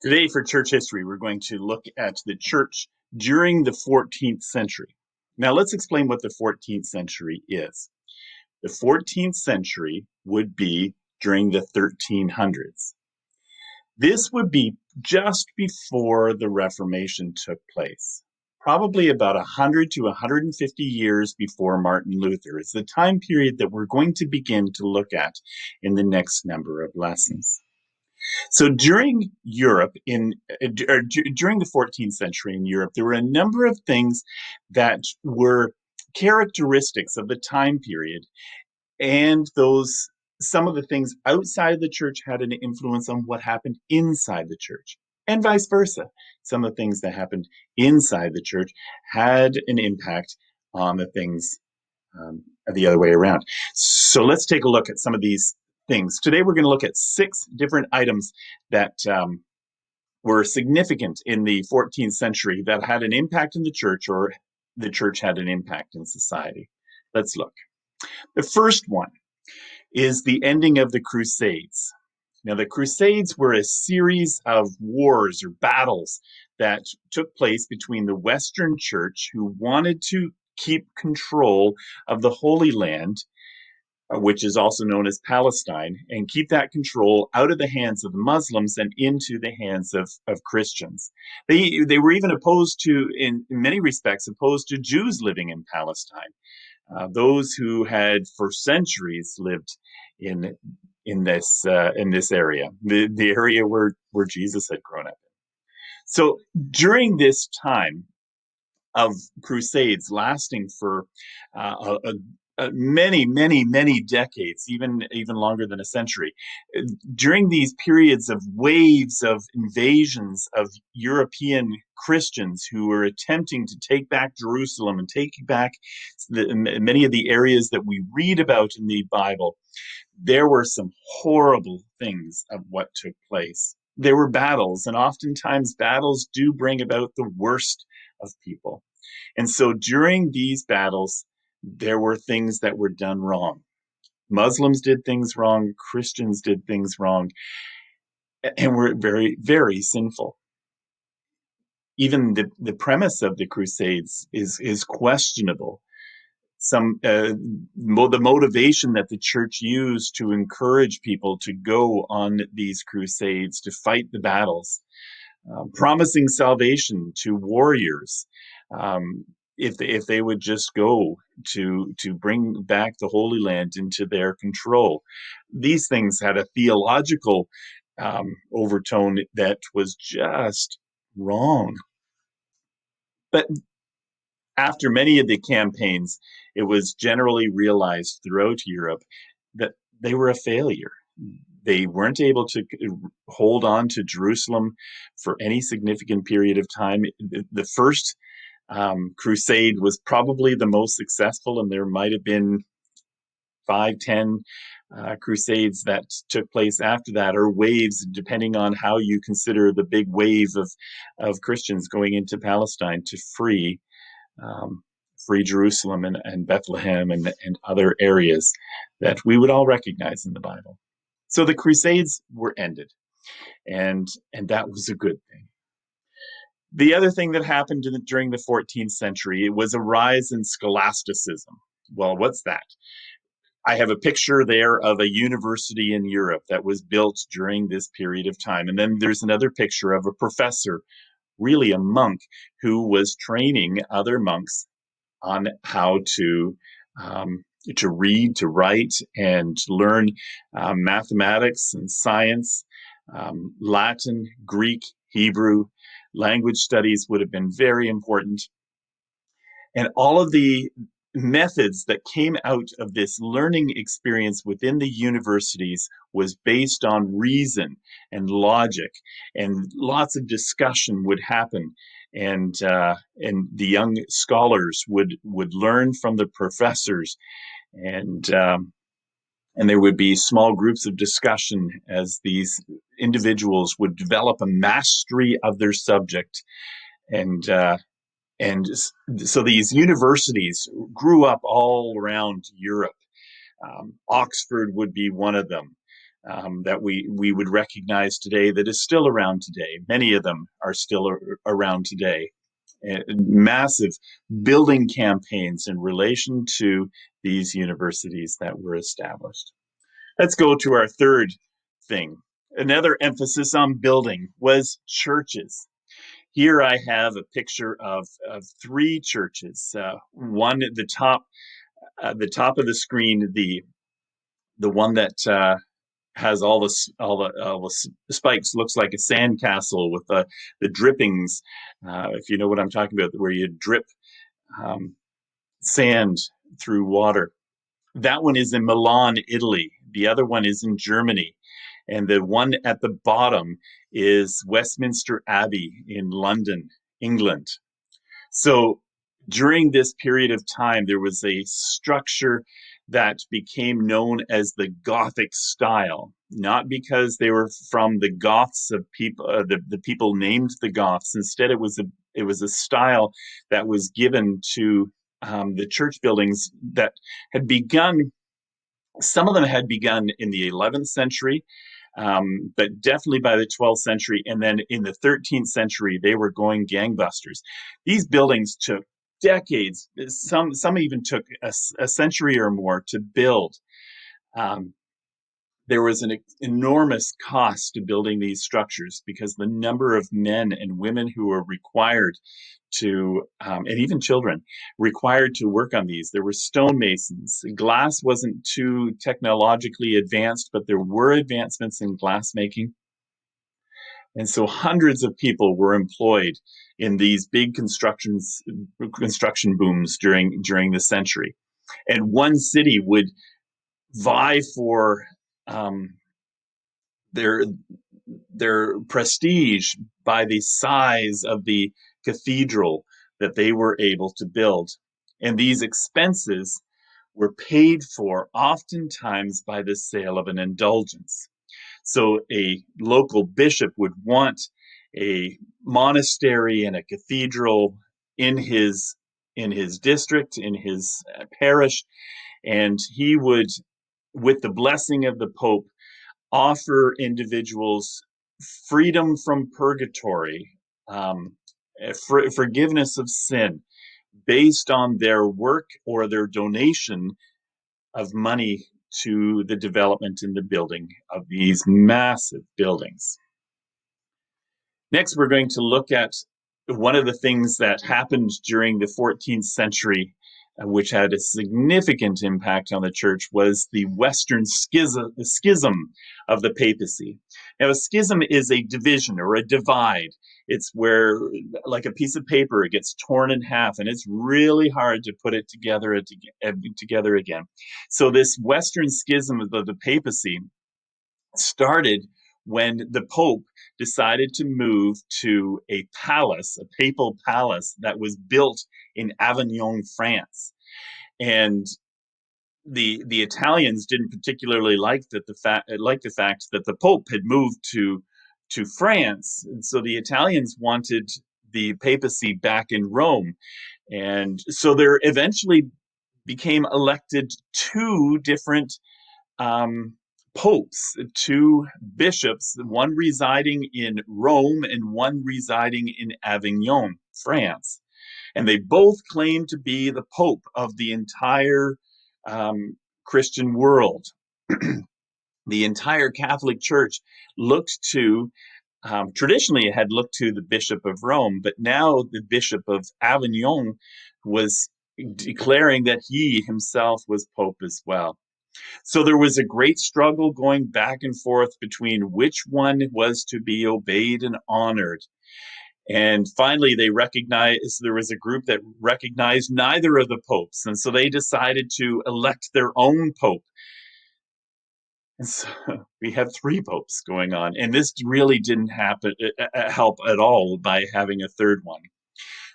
Today, for church history, we're going to look at the church during the 14th century. Now, let's explain what the 14th century is. The 14th century would be during the 1300s. This would be just before the Reformation took place. Probably about 100 to 150 years before Martin Luther is the time period that we're going to begin to look at in the next number of lessons. So during Europe, during the 14th century in Europe, there were a number of things that were characteristics of the time period, and some of the things outside of the church had an influence on what happened inside the church, and vice versa. Some of the things that happened inside the church had an impact on the things the other way around. So let's take a look at some of these things. Today, we're going to look at 6 different items that were significant in the 14th century that had an impact in the church, or the church had an impact in society. Let's look. The first one is the ending of the Crusades. Now, the Crusades were a series of wars or battles that took place between the Western Church, who wanted to keep control of the Holy Land, which is also known as Palestine, and keep that control out of the hands of the Muslims and into the hands of Christians. They were even opposed to, in many respects, opposed to Jews living in Palestine. Those who had for centuries lived in this area, the area where Jesus had grown up. So during this time of Crusades, lasting for many decades, even longer than a century, during these periods of waves of invasions of European Christians who were attempting to take back Jerusalem and take back many of the areas that we read about in the Bible, there were some horrible things of what took place. There were battles, and oftentimes battles do bring about the worst of people. And so during these battles, there were things that were done wrong. Muslims did things wrong, Christians did things wrong, and were very sinful. Even the premise of the Crusades is questionable. The motivation that the church used to encourage people to go on these crusades, to fight the battles, promising salvation to warriors, if they would just go to bring back the Holy Land into their control. These things had a theological overtone that was just wrong. But after many of the campaigns, it was generally realized throughout Europe that they were a failure. They weren't able to hold on to Jerusalem for any significant period of time. The first crusade was probably the most successful, and there might have been 5-10 crusades that took place after that, or waves, depending on how you consider the big wave of Christians going into Palestine to free Jerusalem and Bethlehem and other areas that we would all recognize in the Bible. So the Crusades were ended, and that was a good thing. The other thing that happened during the 14th century was a rise in scholasticism. Well, what's that? I have a picture there of a university in Europe that was built during this period of time. And then there's another picture of a professor, really a monk, who was training other monks on how to read, to write, and to learn mathematics and science, Latin, Greek, Hebrew. Language studies would have been very important. And all of the methods that came out of this learning experience within the universities was based on reason and logic, and lots of discussion would happen. And the young scholars would learn from the professors, and there would be small groups of discussion as these individuals would develop a mastery of their subject. And so these universities grew up all around Europe. Oxford would be one of them. that we would recognize today that is still around today. Many of them are still around today. Massive building campaigns in relation to these universities that were established. Let's go to our third thing. Another emphasis on building was churches. Here I have a picture of three churches. One at the top of the screen, the one that has all the spikes, looks like a sandcastle with the drippings. If you know what I'm talking about, where you drip sand through water. That one is in Milan, Italy. The other one is in Germany. And the one at the bottom is Westminster Abbey in London, England. So during this period of time, there was a structure that became known as the Gothic Style, not because they were from the Goths of people, the people named the Goths. Instead, it was a style that was given to the church buildings that had begun. Some of them had begun in the 11th century, but definitely by the 12th century. And then in the 13th century, they were going gangbusters. These buildings took decades. Some even took a century or more to build. There was an enormous cost to building these structures because the number of men and women who were required to, and even children, required to work on these. There were stonemasons. Glass wasn't too technologically advanced, but there were advancements in glass making. And so hundreds of people were employed in these big construction booms during the century. And one city would vie for their prestige by the size of the cathedral that they were able to build. And these expenses were paid for oftentimes by the sale of an indulgence. So a local bishop would want a monastery and a cathedral in his district, in his parish, and he would, with the blessing of the Pope, offer individuals freedom from purgatory, forgiveness of sin, based on their work or their donation of money to the development and the building of these massive buildings. Next, we're going to look at one of the things that happened during the 14th century, which had a significant impact on the church, was the Western Schism of the papacy. Now, a schism is a division or a divide. It's where, like a piece of paper, it gets torn in half, and it's really hard to put it together again. So this Western Schism of the papacy started when the Pope decided to move to a palace, a papal palace that was built in Avignon, France. And the Italians didn't particularly like the fact that the Pope had moved to France, and so the Italians wanted the papacy back in Rome, and so there eventually became elected two different popes, two bishops, one residing in Rome and one residing in Avignon, France. And they both claimed to be the Pope of the entire Christian world. The entire Catholic Church looked to, traditionally it had looked to the Bishop of Rome, but now the Bishop of Avignon was declaring that he himself was Pope as well. So there was a great struggle going back and forth between which one was to be obeyed and honored. And finally, there was a group that recognized neither of the popes. And so they decided to elect their own pope. And so we have three popes going on. And this really didn't help at all by having a third one.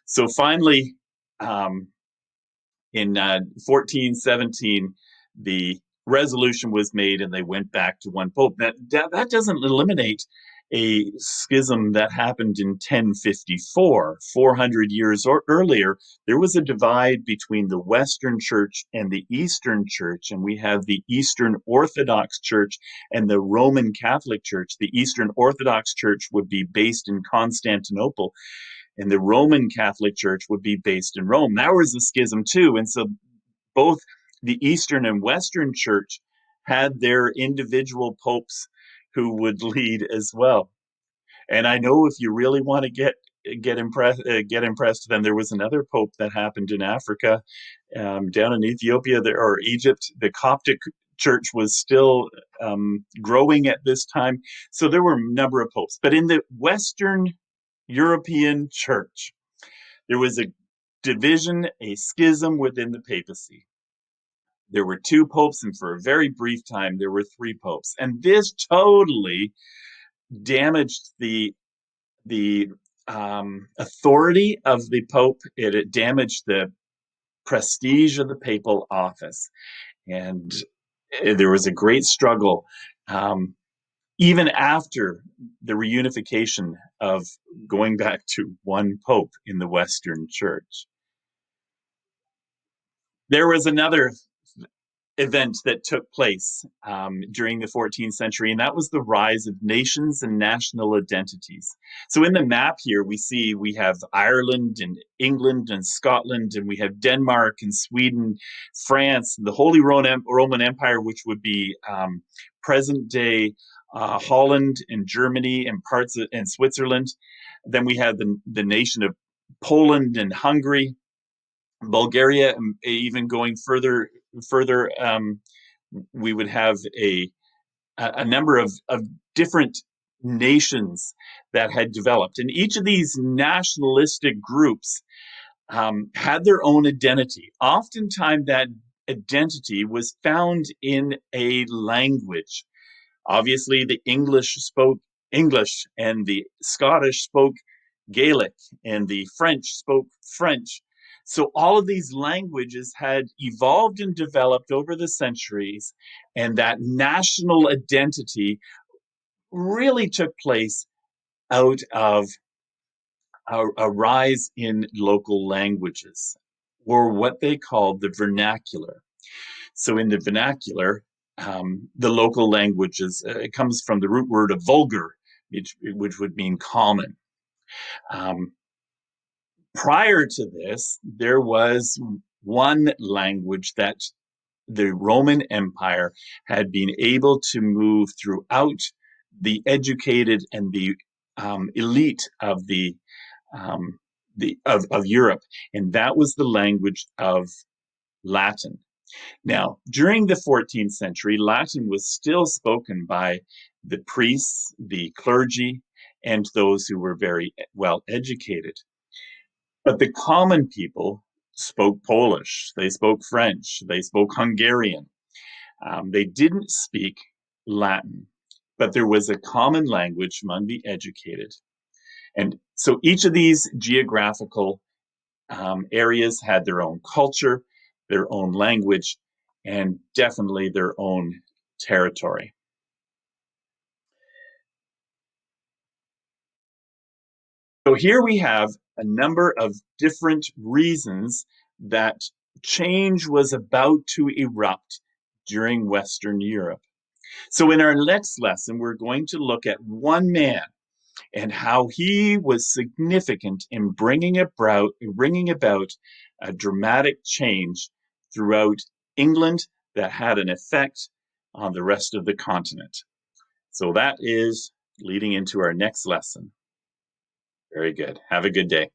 So finally, in 1417, the resolution was made and they went back to one pope. That doesn't eliminate a schism that happened in 1054, 400 years earlier. There was a divide between the Western Church and the Eastern Church, and we have the Eastern Orthodox Church and the Roman Catholic Church. The Eastern Orthodox Church would be based in Constantinople, and the Roman Catholic Church would be based in Rome. That was a schism too, and so both the Eastern and Western Church had their individual popes who would lead as well. And I know if you really want to get impressed, then there was another pope that happened in Africa, down in Ethiopia or Egypt. The Coptic Church was still growing at this time, so there were a number of popes. But in the Western European Church, there was a division, a schism within the papacy. There were two popes, and for a very brief time, there were three popes. And this totally damaged the authority of the Pope. It damaged the prestige of the papal office. And there was a great struggle, even after the reunification of going back to one Pope in the Western Church. There was another event that took place during the 14th century, and that was the rise of nations and national identities. So in the map here, we have Ireland and England and Scotland, and we have Denmark and Sweden, France, the Holy Roman Empire, which would be present-day Holland and Germany and parts of and Switzerland. Then we have the nation of Poland and Hungary, Bulgaria, even going further, we would have a number of different nations that had developed. And each of these nationalistic groups had their own identity. Oftentimes that identity was found in a language. Obviously, the English spoke English, and the Scottish spoke Gaelic, and the French spoke French. So all of these languages had evolved and developed over the centuries, and that national identity really took place out of a rise in local languages, or what they called the vernacular. So in the vernacular, the local languages, it comes from the root word of vulgar, which would mean common. Prior to this, there was one language that the Roman Empire had been able to move throughout the educated and the elite of of Europe, and that was the language of Latin. Now, during the 14th century, Latin was still spoken by the priests, the clergy, and those who were very well educated. But the common people spoke Polish, they spoke French, they spoke Hungarian. They didn't speak Latin, but there was a common language among the educated. And so each of these geographical areas had their own culture, their own language, and definitely their own territory. So here we have a number of different reasons that change was about to erupt during Western Europe. So in our next lesson, we're going to look at one man and how he was significant in bringing about a dramatic change throughout England that had an effect on the rest of the continent. So that is leading into our next lesson. Very good. Have a good day.